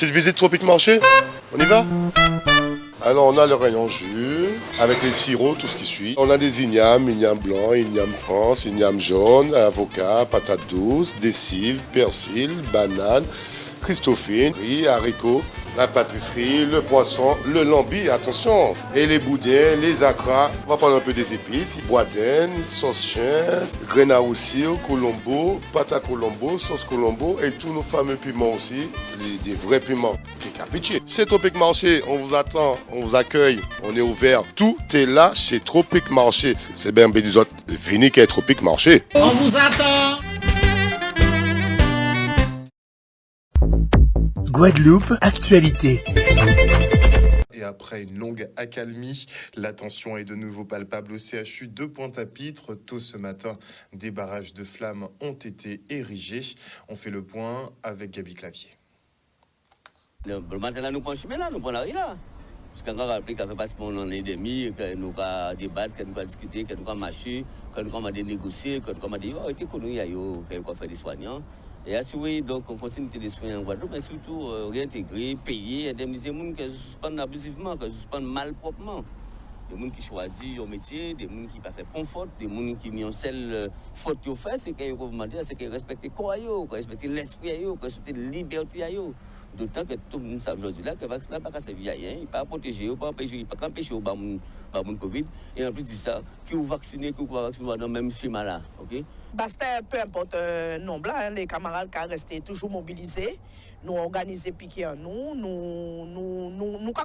Petite visite tropique marché. On y va? Alors on a le rayon jus, avec les sirops, tout ce qui suit. On a des ignames blanc, igname France, igname jaune, avocat, patates douces, des cives, persil, bananes, christophine, riz, haricots, la pâtisserie, le poisson, le lambi, attention. Et les boudins, les acras. On va prendre un peu des épices. Boisdaine, sauce chien, graines à roussir, colombo, pâte à colombo, sauce colombo et tous nos fameux piments aussi. Des vrais piments. Pitié. Chez Tropique Marché, on vous attend, on vous accueille, on est ouvert. Tout est là chez Tropique Marché. C'est bien des autres. Venez qu'à Tropique Marché. On vous attend. Guadeloupe, actualité. Et après une longue accalmie, la tension est de nouveau palpable au CHU de Pointe-à-Pitre. Tôt ce matin, des barrages de flammes ont été érigés. On fait le point avec Gabi Clavier. Le matin, là, nous prenons chemin là, nous prenons la rue là. Parce qu'on a rappelé qu'on fait pas pendant un demi, que nous avons débattre, que nous avons discuter, que nous avons marché, que nous avons négocier, que nous avons dit, oh, il y a que nous avons fait des soignants. Et assurer donc on continue de soigner en Guadeloupe, mais surtout réintégrer, payer, indemniser les gens qui suspendent abusivement, qui suspendent mal proprement. Des gens qui choisissent un métier, des gens qui ne font pas de faute, des gens qui ont une seule faute qu'ils font, c'est qu'ils respectent le corps, qu'ils respectent l'esprit, qu'ils respectent la liberté. D'autant que tout le monde sait aujourd'hui que le vaccin n'a pas servir à rien, il ne peut pas protéger, il ne peut pas empêcher le Covid. Et en plus de ça, qui vous vaccinez, qui vous vaccinez dans le même schéma là. Okay? Basta, peu importe le nombre, les camarades qui restent toujours mobilisés, nous organiser piquer en nous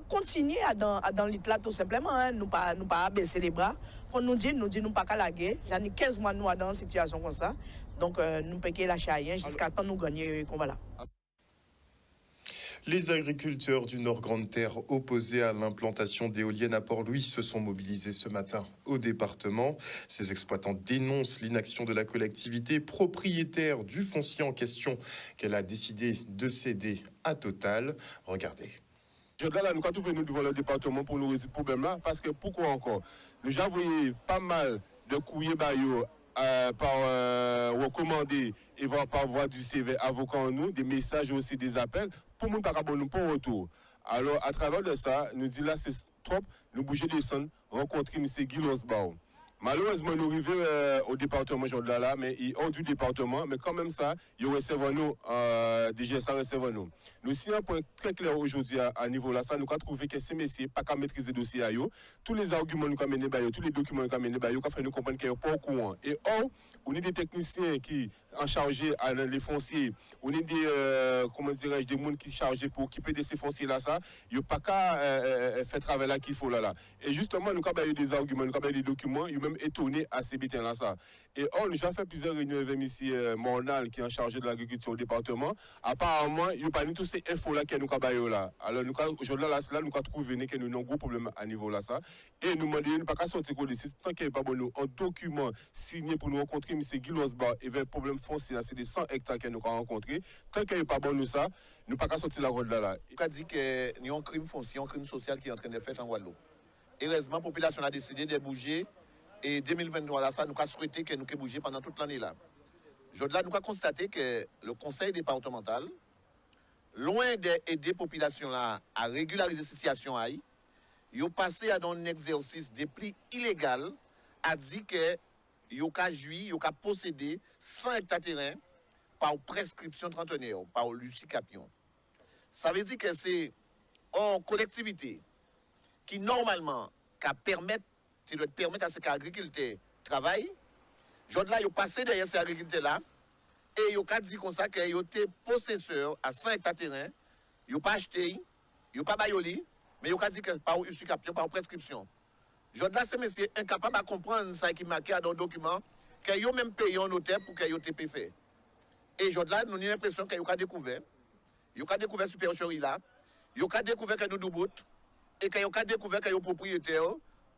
continuer dans l'île là tout simplement, hein, nous pas baisser les bras. Pour nous dire nous pas qu'à la guerre. J'en ai 15 mois nous dans une situation comme ça. Donc nous payons la rien jusqu'à temps nous gagner combat là. Les agriculteurs du Nord-Grande-Terre opposés à l'implantation d'éoliennes à Port-Louis se sont mobilisés ce matin au département. Ces exploitants dénoncent l'inaction de la collectivité propriétaire du foncier en question qu'elle a décidé de céder à Total. Regardez. Je dois là, nous quand nous devant le département pour nous résoudre ce problème-là, parce que pourquoi encore? Nous avons envoyé pas mal de courriers baillots par recommander et par voie du CV avocat en nous, des messages aussi, des appels, pour nous pas nous pour retour. Alors, à travers de ça, nous disons là, c'est trop, nous bouger des sons, rencontrer M. Guy Losbao. Malheureusement, nous arrivons au département aujourd'hui là, mais il hors du département, mais quand même ça, il recevra nous, déjà ça recevra nous. Nous, si un point très clair aujourd'hui à niveau là, ça nous avons trouvé que ces messieurs pas qu'à maîtriser le dossier à eux, tous les arguments nous avons menés, tous les documents nous avons menés, nous avons fait nous comprendre qu'ils sont pas au courant. Et or, on est des techniciens qui en chargé à les fonciers, on est des comment dirais-je, des gens qui sont chargés pour occuper de ces fonciers là, ça, il n'y a pas qu'à faire travail là qu'il faut là. Et justement, nous avons eu des arguments, nous avons eu des documents, ils même étonné à ces bêtises là ça. Et or, nous avons fait plusieurs réunions avec M. Mornal qui est en charge de l'agriculture au département. Apparemment, il n'y a pas tous ces infos là que nous avons là. Alors nous aujourd'hui là, nous avons trouvé que nous avons un gros problème à niveau là ça. Et nous demandons pas qu'à sortir de ici tant qu'il n'y a pas bon un document signé pour nous rencontrer M. Guy Losbao et vers problème foncier, c'est des 100 hectares que nous avons rencontrés. Tant qu'il n'y a pas bon nous ça, nous pas qu'à sortir la route là. Il a dit que nous avons un crime foncier, un crime social qui est en train de faire en Guadeloupe. Heureusement, la population a décidé de bouger. Et 2023, là, ça, nous avons souhaité que nous puissions bouger pendant toute l'année là. Aujourd'hui, nous avons constaté que le conseil départemental, loin d'aider la population là à régulariser la situation, ils ont passé à un exercice de pli illégal, a dit que ils ont jouir, ils ont possédé 100 hectares de terrain par prescription trentenaire, par Lucie Capion. Ça veut dire que c'est une collectivité qui, normalement, doit permettre à ces agriculteurs travaillent. Aujourd'hui, ils ont passé derrière ces agriculteurs-là et ils ont dit comme ça qu'ils étaient possesseurs à 100 hectares de terrain. Ils n'ont pas acheté, ils n'ont pas baillé, mais ils ont dit que par Lucie Capion, par prescription. Aujourd'hui, ces messieurs incapables de comprendre ça qui est marqué dans le document, qu'ils ont même payé un notaire pour qu'ils aient pu faire. Et aujourd'hui, nous avons l'impression qu'ils ont découvert. Ils ont découvert supercherie là. Ils ont découvert qu'ils ont doubout. Et qu'ils ont découvert qu'ils ont propriétaire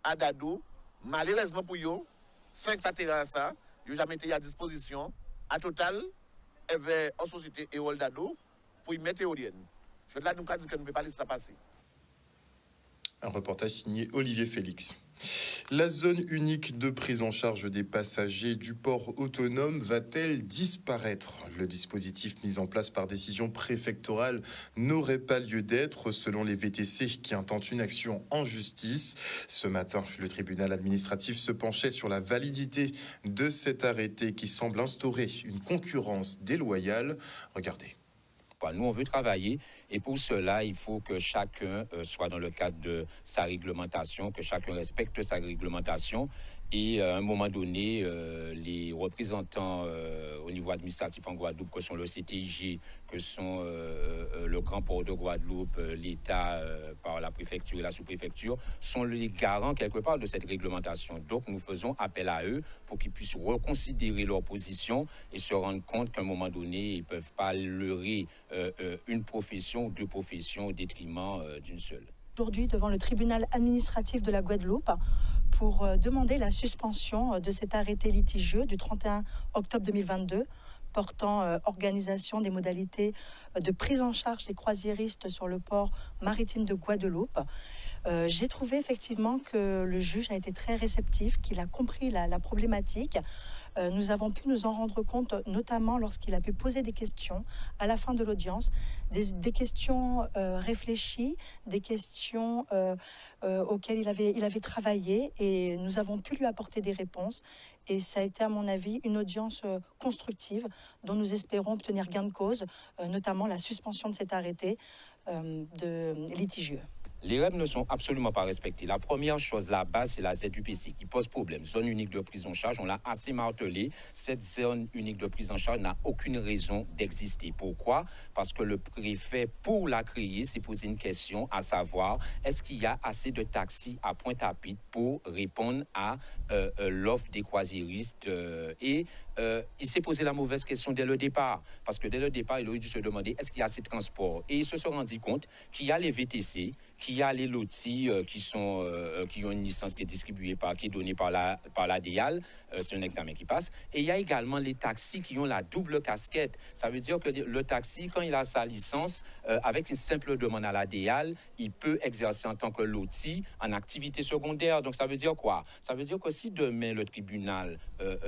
à Dadou. Malheureusement pour eux, 5 terrains ça, ils n'ont jamais été à disposition. À total, en société et Dadou pour y mettre éolienne. Aujourd'hui, nous avons dit que nous ne pouvons pas laisser ça passer. Un reportage signé Olivier Félix. La zone unique de prise en charge des passagers du port autonome va-t-elle disparaître? Le dispositif mis en place par décision préfectorale n'aurait pas lieu d'être selon les VTC qui intentent une action en justice. Ce matin, le tribunal administratif se penchait sur la validité de cet arrêté qui semble instaurer une concurrence déloyale. Regardez. Nous, on veut travailler et pour cela, il faut que chacun soit dans le cadre de sa réglementation, que chacun respecte sa réglementation. Et à un moment donné, les représentants au niveau administratif en Guadeloupe, que sont le CTIG, que sont le Grand Port de Guadeloupe, l'État par la préfecture et la sous-préfecture, sont les garants quelque part de cette réglementation. Donc nous faisons appel à eux pour qu'ils puissent reconsidérer leur position et se rendre compte qu'à un moment donné, ils ne peuvent pas leurrer une profession ou deux professions au détriment d'une seule. Aujourd'hui devant le tribunal administratif de la Guadeloupe pour demander la suspension de cet arrêté litigieux du 31 octobre 2022 portant organisation des modalités de prise en charge des croisiéristes sur le port maritime de Guadeloupe. J'ai trouvé effectivement que le juge a été très réceptif, qu'il a compris la problématique. Nous avons pu nous en rendre compte, notamment lorsqu'il a pu poser des questions à la fin de l'audience, des questions réfléchies, des questions auxquelles il avait travaillé et nous avons pu lui apporter des réponses. Et ça a été, à mon avis, une audience constructive dont nous espérons obtenir gain de cause, notamment la suspension de cet arrêté de litigieux. Les règles ne sont absolument pas respectées. La première chose là-bas, c'est la ZUPC qui pose problème. Zone unique de prise en charge, on l'a assez martelé. Cette zone unique de prise en charge n'a aucune raison d'exister. Pourquoi? Parce que le préfet, pour la créer, s'est posé une question, à savoir, est-ce qu'il y a assez de taxis à Pointe-à-Pitre pour répondre à l'offre des croisiéristes il s'est posé la mauvaise question dès le départ. Parce que dès le départ, il aurait dû se demander, est-ce qu'il y a assez de transports? Et il se sont rendu compte qu'il y a les VTC, qu'il y a les lotis qui ont une licence qui est distribuée qui est donnée par la DIAL, c'est un examen qui passe. Et il y a également les taxis qui ont la double casquette. Ça veut dire que le taxi, quand il a sa licence, avec une simple demande à la DIAL, il peut exercer en tant que loti en activité secondaire. Donc ça veut dire quoi? Ça veut dire que si demain le tribunal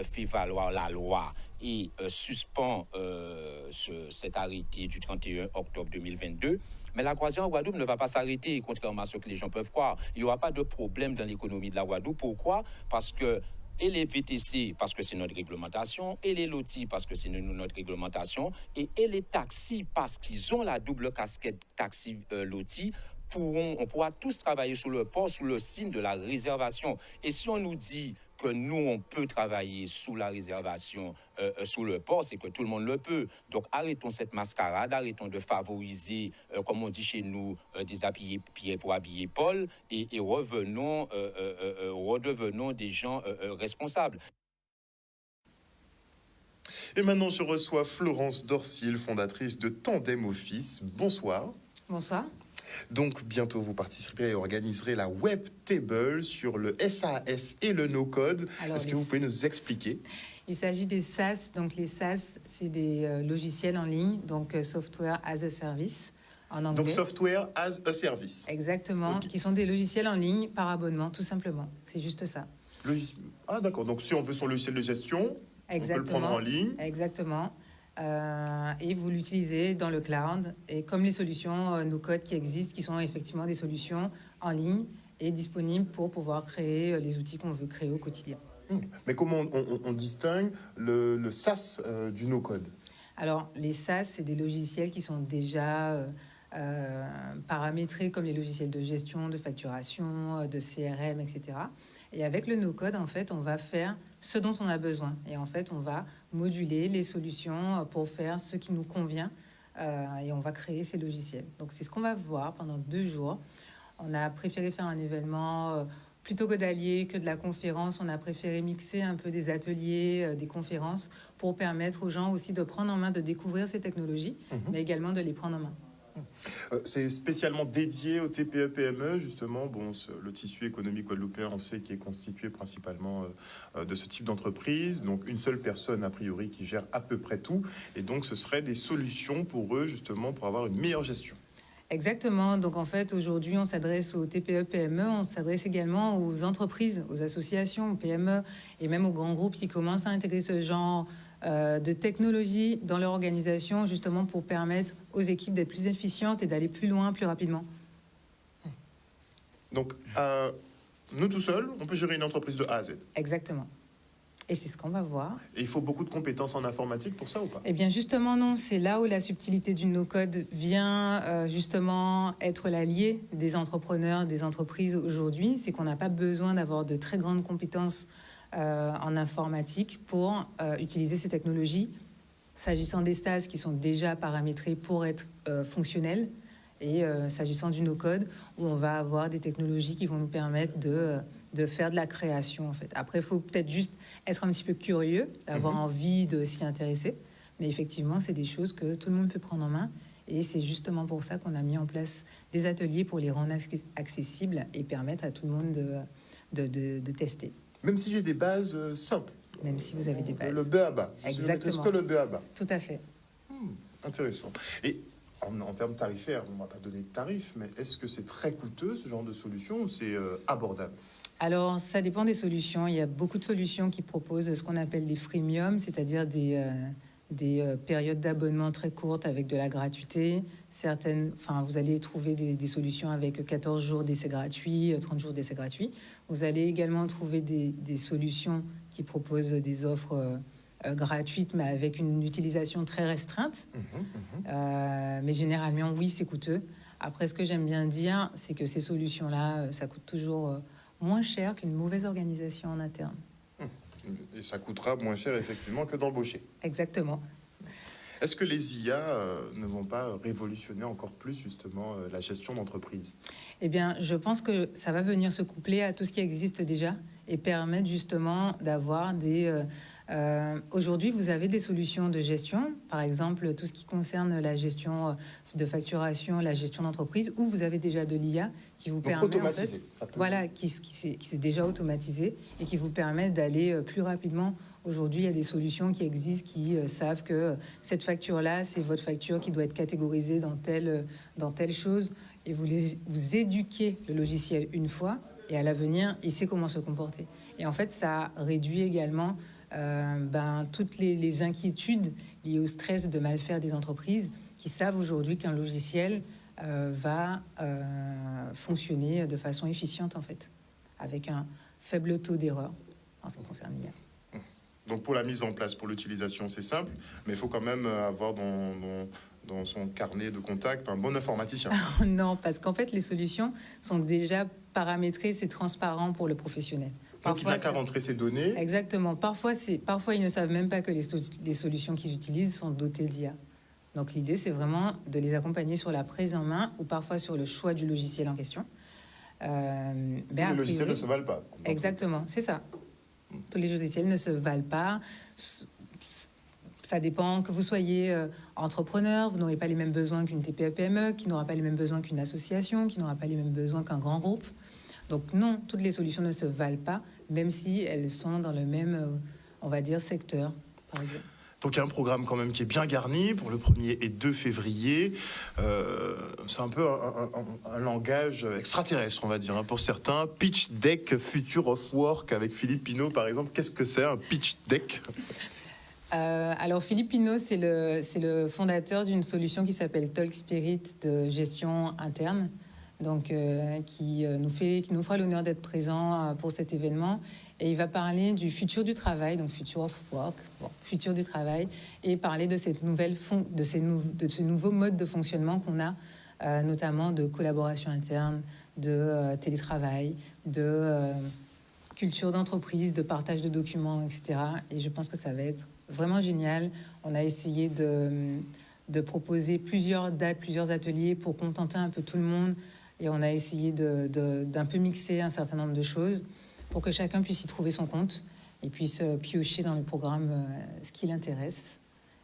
fait valoir la loi et suspend cet arrêté du 31 octobre 2022, mais la croisière en Guadeloupe ne va pas s'arrêter, contrairement à ce que les gens peuvent croire. Il n'y aura pas de problème dans l'économie de la Guadeloupe. Pourquoi? Parce que et les VTC, parce que c'est notre réglementation, et les lotis, parce que c'est notre réglementation, et les taxis, parce qu'ils ont la double casquette taxi-loti, on pourra tous travailler sur le port, sous le signe de la réservation. Et si on nous dit que nous, on peut travailler sous la réservation, sous le port, c'est que tout le monde le peut. Donc, arrêtons cette mascarade, arrêtons de favoriser, comme on dit chez nous, des habillés Pierre pour habiller Paul, et redevenons des gens responsables. Et maintenant, je reçois Florence Dorsil, fondatrice de Tandem Office. Bonsoir. Bonsoir. Donc, bientôt, vous participerez et organiserez la Web Table sur le SAS et le no-code. Est-ce que vous pouvez nous expliquer? Il s'agit des SaaS. Donc, les SaaS, c'est des logiciels en ligne, donc Software as a Service en anglais. Donc, Software as a Service. Exactement, okay. Qui sont des logiciels en ligne par abonnement, tout simplement. C'est juste ça. Ah, d'accord. Donc, si on veut son logiciel de gestion, exactement. On peut le prendre en ligne. Exactement. Et vous l'utilisez dans le cloud. Et comme les solutions no-code qui existent, qui sont effectivement des solutions en ligne et disponibles pour pouvoir créer les outils qu'on veut créer au quotidien. Mais comment on distingue le SaaS du no-code? Alors, les SaaS, c'est des logiciels qui sont déjà paramétrés comme les logiciels de gestion, de facturation, de CRM, etc. Et avec le no-code, en fait, on va faire ce dont on a besoin. Et en fait, on va moduler les solutions pour faire ce qui nous convient et on va créer ces logiciels. Donc, c'est ce qu'on va voir pendant 2 jours. On a préféré faire un événement plutôt que d'allier que de la conférence. On a préféré mixer un peu des ateliers, des conférences pour permettre aux gens aussi de prendre en main, de découvrir ces technologies, mais également de les prendre en main. C'est spécialement dédié aux TPE-PME, justement. Bon, le tissu économique guadeloupéen, on sait qu'il est constitué principalement de ce type d'entreprise. Donc, une seule personne, a priori, qui gère à peu près tout. Et donc, ce serait des solutions pour eux, justement, pour avoir une meilleure gestion. Exactement. Donc en fait, aujourd'hui, on s'adresse aux TPE, PME, on s'adresse également aux entreprises, aux associations, aux PME et même aux grands groupes qui commencent à intégrer ce genre de technologie dans leur organisation, justement pour permettre aux équipes d'être plus efficientes et d'aller plus loin, plus rapidement. Donc, nous tout seuls, on peut gérer une entreprise de A à Z. Exactement. Et c'est ce qu'on va voir. Et il faut beaucoup de compétences en informatique pour ça ou pas? Eh bien, justement, non. C'est là où la subtilité du no-code vient justement être l'allié des entrepreneurs, des entreprises aujourd'hui. C'est qu'on n'a pas besoin d'avoir de très grandes compétences en informatique pour utiliser ces technologies. S'agissant des SaaS qui sont déjà paramétrés pour être fonctionnels, et s'agissant du no-code, où on va avoir des technologies qui vont nous permettre de faire de la création, en fait. Après, il faut peut-être juste être un petit peu curieux, avoir envie de s'y intéresser. Mais effectivement, c'est des choses que tout le monde peut prendre en main. Et c'est justement pour ça qu'on a mis en place des ateliers pour les rendre accessibles et permettre à tout le monde de tester. Même si j'ai des bases simples. Même si vous avez des bases. Le b.a.-ba. Exactement. Ce que le b.a.-ba. Tout à fait. Intéressant. Et en termes tarifaires, on ne va pas donner de tarifs, mais est-ce que c'est très coûteux, ce genre de solution, ou c'est abordable? Alors, ça dépend des solutions. Il y a beaucoup de solutions qui proposent ce qu'on appelle des freemium, c'est-à-dire des périodes d'abonnement très courtes avec de la gratuité. Vous allez trouver des solutions avec 14 jours d'essai gratuit, 30 jours d'essai gratuit. Vous allez également trouver des solutions qui proposent des offres gratuites, mais avec une utilisation très restreinte. Mais généralement, oui, c'est coûteux. Après, ce que j'aime bien dire, c'est que ces solutions-là, ça coûte toujours moins cher qu'une mauvaise organisation en interne. Et ça coûtera moins cher, effectivement, que d'embaucher. Exactement. Est-ce que les IA ne vont pas révolutionner encore plus, justement, la gestion d'entreprise? Eh bien, je pense que ça va venir se coupler à tout ce qui existe déjà et permettre justement d'avoir des... Aujourd'hui, vous avez des solutions de gestion, par exemple, tout ce qui concerne la gestion de facturation, la gestion d'entreprise, où vous avez déjà de l'IA qui vous permet... automatisé. En fait, voilà, qui s'est déjà automatisé et qui vous permet d'aller plus rapidement. Aujourd'hui, il y a des solutions qui existent qui savent que cette facture-là, c'est votre facture qui doit être catégorisée dans telle chose. Et vous éduquez le logiciel une fois et à l'avenir, il sait comment se comporter. Et en fait, ça réduit également toutes les inquiétudes liées au stress de mal faire des entreprises qui savent aujourd'hui qu'un logiciel va fonctionner de façon efficiente, en fait, avec un faible taux d'erreur en ce qui concerne l'IA. Donc pour la mise en place, pour l'utilisation, c'est simple, mais il faut quand même avoir dans son carnet de contact un bon informaticien. Non, parce qu'en fait, les solutions sont déjà paramétrées, c'est transparent pour le professionnel. Donc il n'a qu'à rentrer ses données. Exactement. Parfois, ils ne savent même pas que les solutions qu'ils utilisent sont dotées d'IA. Donc l'idée, c'est vraiment de les accompagner sur la prise en main ou parfois sur le choix du logiciel en question. Les logiciels ne se valent pas. Exactement, c'est ça. Tous les logiciels ne se valent pas. Ça dépend que vous soyez entrepreneur, vous n'aurez pas les mêmes besoins qu'une TPE-PME, qui n'aura pas les mêmes besoins qu'une association, qui n'aura pas les mêmes besoins qu'un grand groupe. Donc non, toutes les solutions ne se valent pas, même si elles sont dans le même, on va dire, secteur, par exemple. Donc il y a un programme quand même qui est bien garni pour le 1er et 2 février. C'est un peu un langage extraterrestre, on va dire, hein, pour certains. Pitch Deck, Future of Work, avec Philippe Pinault, par exemple. Qu'est-ce que c'est un pitch deck? Alors Philippe Pinault, c'est le fondateur d'une solution qui s'appelle Talk Spirit de gestion interne, donc qui nous fera l'honneur d'être présent pour cet événement. Et il va parler du futur du travail, donc Future of Work, futur du travail, et parler de cette de ce nouveau mode de fonctionnement qu'on a, notamment de collaboration interne, de télétravail, de culture d'entreprise, de partage de documents, etc. Et je pense que ça va être vraiment génial. On a essayé de proposer plusieurs dates, plusieurs ateliers pour contenter un peu tout le monde. Et on a essayé d'un peu mixer un certain nombre de choses pour que chacun puisse y trouver son compte et puisse piocher dans le programme ce qui l'intéresse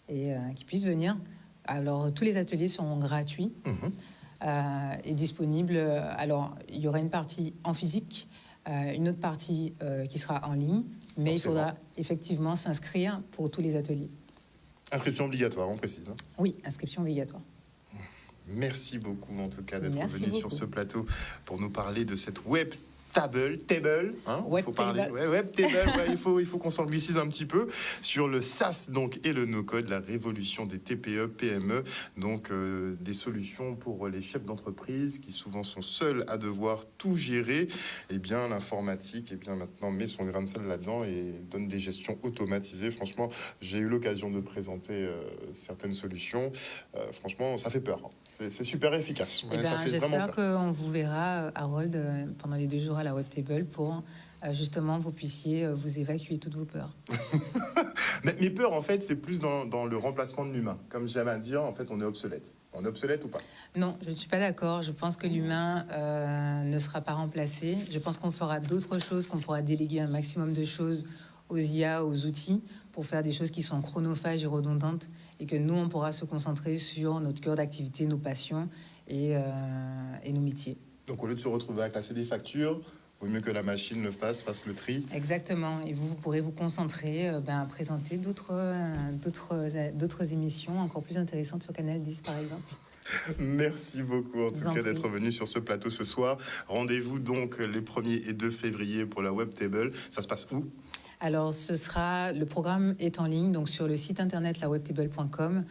et qu'il puisse venir. Alors, tous les ateliers seront gratuits et disponibles. Alors, il y aura une partie en physique, une autre partie qui sera en ligne, mais il faudra effectivement s'inscrire pour tous les ateliers. Inscription obligatoire, on précise. Hein. Oui, inscription obligatoire. Merci beaucoup en tout cas d'être Merci venu sur beaucoup. ce plateau pour nous parler de cette web table, hein, Web faut parler, table. web table, ouais, il faut qu'on s'anglicise un petit peu sur le SaaS donc et le no-code, la révolution des TPE, PME, donc des solutions pour les chefs d'entreprise qui souvent sont seuls à devoir tout gérer. Et bien l'informatique, et bien maintenant met son grain de sel là-dedans et donne des gestions automatisées. Franchement, j'ai eu l'occasion de présenter certaines solutions. Franchement, ça fait peur. C'est super efficace. Eh Ouais, ben, ça fait vraiment j'espère peur. qu'on vous verra, Harold, pendant les 2 jours à la Web Table pour justement vous puissiez vous évacuer toutes vos peurs. Mais mes peurs, en fait, c'est plus dans le remplacement de l'humain. Comme j'aime à dire, en fait, on est obsolète. On est obsolète ou pas? Non, je ne suis pas d'accord. Je pense que l'humain ne sera pas remplacé. Je pense qu'on fera d'autres choses, qu'on pourra déléguer un maximum de choses aux IA, aux outils, pour faire des choses qui sont chronophages et redondantes, et que nous, on pourra se concentrer sur notre cœur d'activité, nos passions et nos métiers. Donc, au lieu de se retrouver à classer des factures, il vaut mieux que la machine le fasse le tri. Exactement. Et vous pourrez vous concentrer à présenter d'autres émissions encore plus intéressantes sur Canal 10, par exemple. Merci beaucoup, en Je vous tout en cas, prie. d'être venu sur ce plateau ce soir. Rendez-vous donc les 1er et 2 février pour la Web Table. Ça se passe où? Alors, le programme est en ligne, donc sur le site internet lawebtable.com.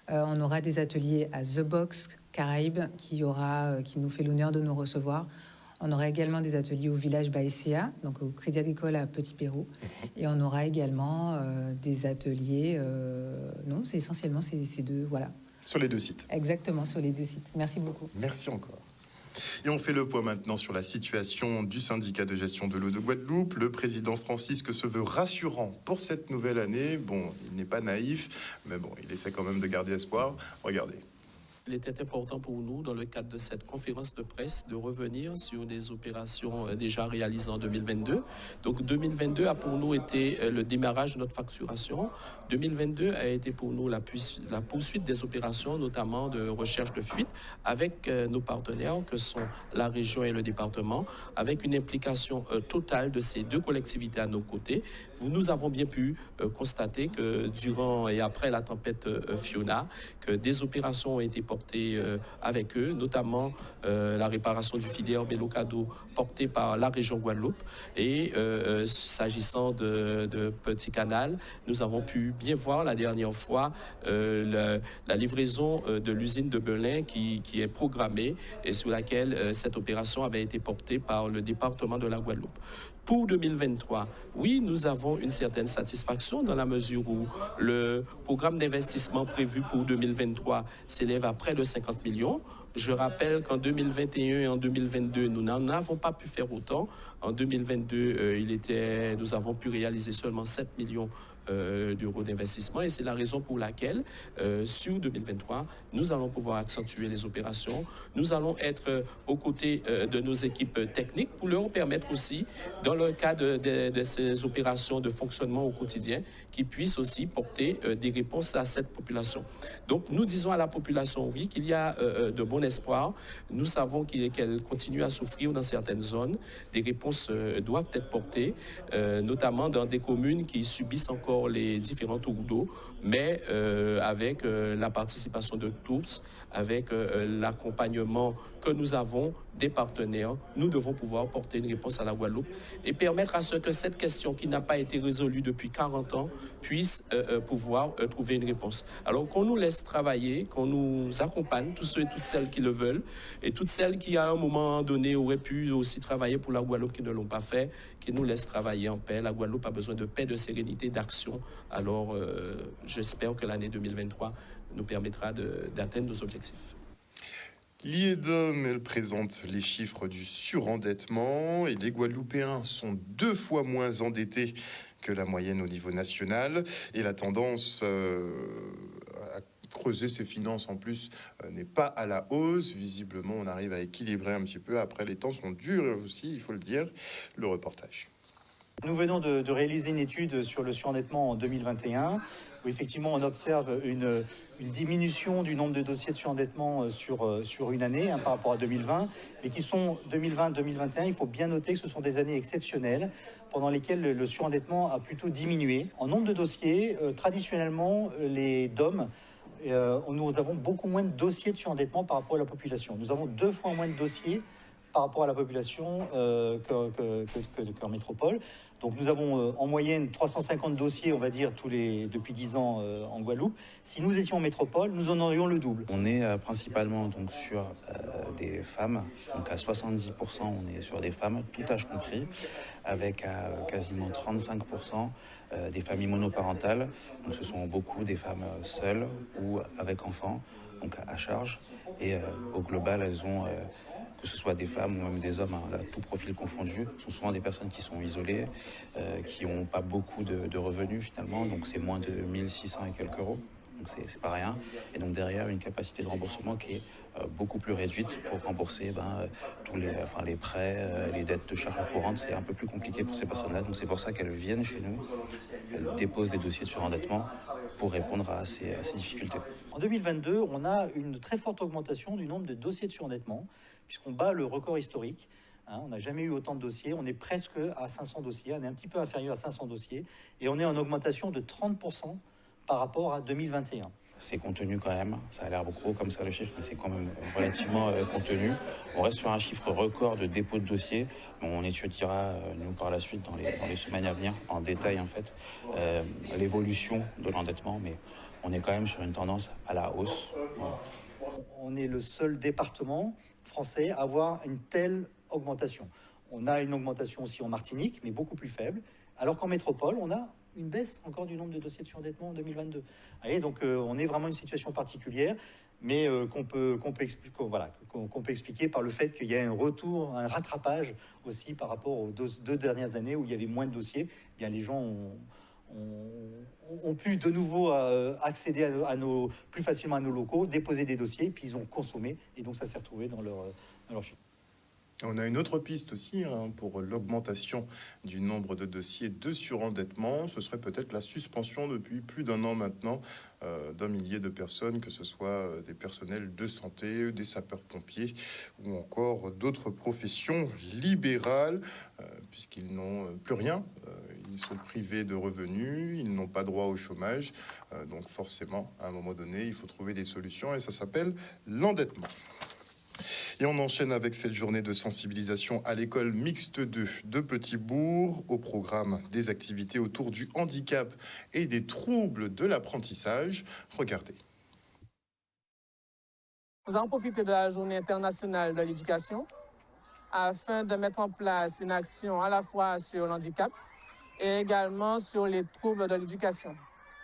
On aura des ateliers à The Box Caraïbes qui nous fait l'honneur de nous recevoir. On aura également des ateliers au village Baïséa, donc au Crédit Agricole à Petit-Pérou. Et on aura également des ateliers... non, c'est essentiellement ces 2, voilà. Sur les 2 sites. Exactement, sur les 2 sites. Merci beaucoup. Merci encore. Et on fait le point maintenant sur la situation du syndicat de gestion de l'eau de Guadeloupe. Le président Francisque se veut rassurant pour cette nouvelle année. Bon, il n'est pas naïf, mais bon, il essaie quand même de garder espoir. Regardez. Il était important pour nous, dans le cadre de cette conférence de presse, de revenir sur des opérations déjà réalisées en 2022. Donc 2022 a pour nous été le démarrage de notre facturation. 2022 a été pour nous la poursuite des opérations, notamment de recherche de fuite, avec nos partenaires, que sont la région et le département, avec une implication totale de ces 2 collectivités à nos côtés. Nous avons bien pu constater que durant et après la tempête Fiona, que des opérations ont été portées avec eux, notamment la réparation du FIDER Bélocado porté par la région Guadeloupe. Et s'agissant de Petit Canal, nous avons pu bien voir la dernière fois la livraison de l'usine de Belin qui est programmée et sur laquelle cette opération avait été portée par le département de la Guadeloupe. Pour 2023, oui, nous avons une certaine satisfaction dans la mesure où le programme d'investissement prévu pour 2023 s'élève à près de 50 millions. Je rappelle qu'en 2021 et en 2022, nous n'en avons pas pu faire autant. En 2022, nous avons pu réaliser seulement 7 millions d'euros d'investissement et c'est la raison pour laquelle sur 2023, nous allons pouvoir accentuer les opérations. Nous allons être aux côtés de nos équipes techniques pour leur permettre aussi, dans le cadre de ces opérations de fonctionnement au quotidien, qu'ils puissent aussi porter des réponses à cette population. Donc nous disons à la population, oui, qu'il y a de bon espoir. Nous savons qu'elle continue à souffrir dans certaines zones. Des réponses doivent être portées, notamment dans des communes qui subissent encore les différents tours d'eau, mais avec la participation de tous, avec l'accompagnement que nous avons des partenaires, nous devons pouvoir porter une réponse à la Guadeloupe et permettre à ce que cette question qui n'a pas été résolue depuis 40 ans puisse pouvoir trouver une réponse. Alors qu'on nous laisse travailler, qu'on nous accompagne, tous ceux et toutes celles qui le veulent, et toutes celles qui à un moment donné auraient pu aussi travailler pour la Guadeloupe qui ne l'ont pas fait, qui nous laissent travailler en paix. La Guadeloupe a besoin de paix, de sérénité, d'action. Alors j'espère que l'année 2023 nous permettra d'atteindre nos objectifs. L'IEDOM, elle présente les chiffres du surendettement et les Guadeloupéens sont 2 fois moins endettés que la moyenne au niveau national et la tendance à creuser ses finances en plus n'est pas à la hausse. Visiblement, on arrive à équilibrer un petit peu. Après, les temps sont durs aussi, il faut le dire. Le reportage. Nous venons de réaliser une étude sur le surendettement en 2021, où effectivement on observe une diminution du nombre de dossiers de surendettement sur une année par rapport à 2020, mais qui sont 2020-2021, il faut bien noter que ce sont des années exceptionnelles pendant lesquelles le surendettement a plutôt diminué. En nombre de dossiers, traditionnellement, les DOM nous avons beaucoup moins de dossiers de surendettement par rapport à la population. Nous avons 2 fois moins de dossiers par rapport à la population qu'en métropole. Donc nous avons en moyenne 350 dossiers, on va dire, depuis 10 ans en Guadeloupe. Si nous étions en métropole, nous en aurions le double. On est principalement donc, sur des femmes, donc à 70%, on est sur des femmes, tout âge compris, avec à quasiment 35% des familles monoparentales. Donc ce sont beaucoup des femmes seules ou avec enfants, donc à charge. Et au global, elles ont... que ce soit des femmes ou même des hommes, hein, tout profil confondu, ce sont souvent des personnes qui sont isolées, qui n'ont pas beaucoup de revenus finalement, donc c'est moins de 1600 et quelques euros, donc c'est pas rien. Et donc derrière, une capacité de remboursement qui est beaucoup plus réduite pour rembourser tous les prêts, les dettes de charges courantes. C'est un peu plus compliqué pour ces personnes-là, donc c'est pour ça qu'elles viennent chez nous, elles déposent des dossiers de surendettement pour répondre à ces difficultés. En 2022, on a une très forte augmentation du nombre de dossiers de surendettement, puisqu'on bat le record historique. On n'a jamais eu autant de dossiers. On est presque à 500 dossiers. On est un petit peu inférieur à 500 dossiers. Et on est en augmentation de 30% par rapport à 2021. C'est contenu quand même. Ça a l'air beaucoup comme ça le chiffre, mais c'est quand même relativement contenu. On reste sur un chiffre record de dépôt de dossiers. On étudiera, nous, par la suite, dans les semaines à venir, en détail, en fait, l'évolution de l'endettement. Mais on est quand même sur une tendance à la hausse. Voilà. On est le seul département français à avoir une telle augmentation. On a une augmentation aussi en Martinique, mais beaucoup plus faible, alors qu'en métropole, on a une baisse encore du nombre de dossiers de surendettement en 2022. Et donc, on est vraiment une situation particulière, mais qu'on peut expliquer par le fait qu'il y a un retour, un rattrapage aussi par rapport aux 2 dernières années où il y avait moins de dossiers. Eh bien, les gens ont pu de nouveau accéder plus facilement à nos locaux, déposer des dossiers, puis ils ont consommé, et donc ça s'est retrouvé dans leur chiffre. On a une autre piste aussi pour l'augmentation du nombre de dossiers de surendettement. Ce serait peut-être la suspension depuis plus d'1 an maintenant d'un millier de personnes, que ce soit des personnels de santé, des sapeurs-pompiers ou encore d'autres professions libérales, puisqu'ils n'ont plus rien. Ils sont privés de revenus, ils n'ont pas droit au chômage. Donc forcément, à un moment donné, il faut trouver des solutions et ça s'appelle l'endettement. Et on enchaîne avec cette journée de sensibilisation à l'école mixte 2 de Petit-Bourg, au programme des activités autour du handicap et des troubles de l'apprentissage. Regardez. Nous avons profité de la journée internationale de l'éducation afin de mettre en place une action à la fois sur l'handicap et également sur les troubles de l'éducation,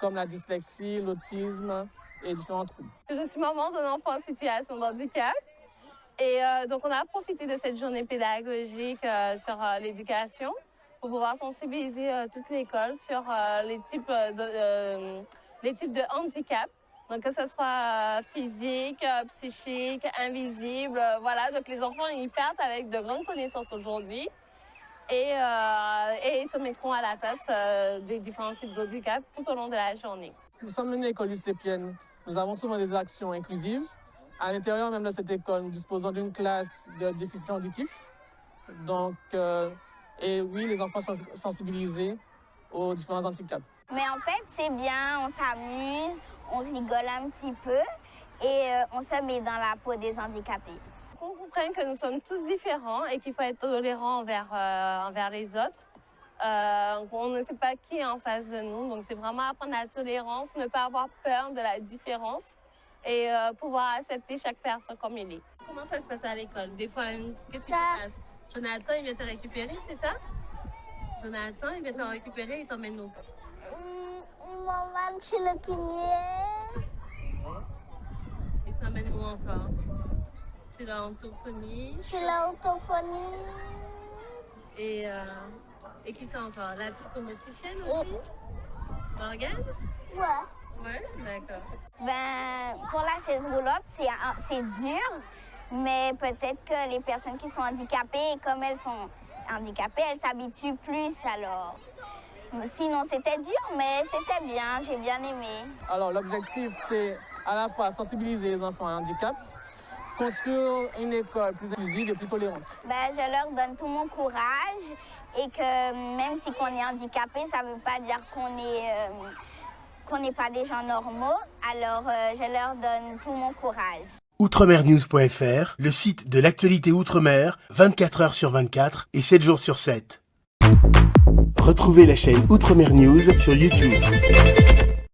comme la dyslexie, l'autisme et différents troubles. Je suis maman d'un enfant en situation de handicap. Et donc, on a profité de cette journée pédagogique sur l'éducation pour pouvoir sensibiliser toute l'école sur les types de handicap. Donc, que ce soit physique, psychique, invisible. Voilà, donc les enfants, ils partent avec de grandes connaissances aujourd'hui et ils se mettront à la place des différents types de handicap tout au long de la journée. Nous sommes une école lycéenne. Nous avons souvent des actions inclusives. À l'intérieur même de cette école, nous disposons d'une classe de déficients auditifs. Donc, et oui, les enfants sont sensibilisés aux différents handicaps. Mais en fait, c'est bien, on s'amuse, on rigole un petit peu et on se met dans la peau des handicapés. On comprend que nous sommes tous différents et qu'il faut être tolérant envers les autres. On ne sait pas qui est en face de nous, donc c'est vraiment apprendre la tolérance, ne pas avoir peur de la différence. Et pouvoir accepter chaque personne comme elle est. Comment ça se passe à l'école? Des fois, qu'est-ce qui se passe? Jonathan, il vient te récupérer, c'est ça? Jonathan, il vient te récupérer, il t'emmène où? Il m'emmène chez le kiné. Il t'emmène où encore? Chez l'orthophonie. Chez l'orthophonie. Et qui c'est encore? La psychomotricienne aussi? Morgane? Ouais. Ouais, d'accord. Ben, pour la chaise roulante, c'est dur, mais peut-être que les personnes qui sont handicapées, comme elles sont handicapées, elles s'habituent plus alors. Sinon, c'était dur, mais c'était bien, j'ai bien aimé. Alors, l'objectif, c'est à la fois sensibiliser les enfants à handicap, construire une école plus inclusive et plus tolérante. Ben, je leur donne tout mon courage et que même si on est handicapé, ça ne veut pas dire qu'on est qu'on n'est pas des gens normaux. Alors, je leur donne tout mon courage. Outremernews.fr, le site de l'actualité Outre-mer, 24 heures sur 24 et 7 jours sur 7. Retrouvez la chaîne Outremer News sur YouTube.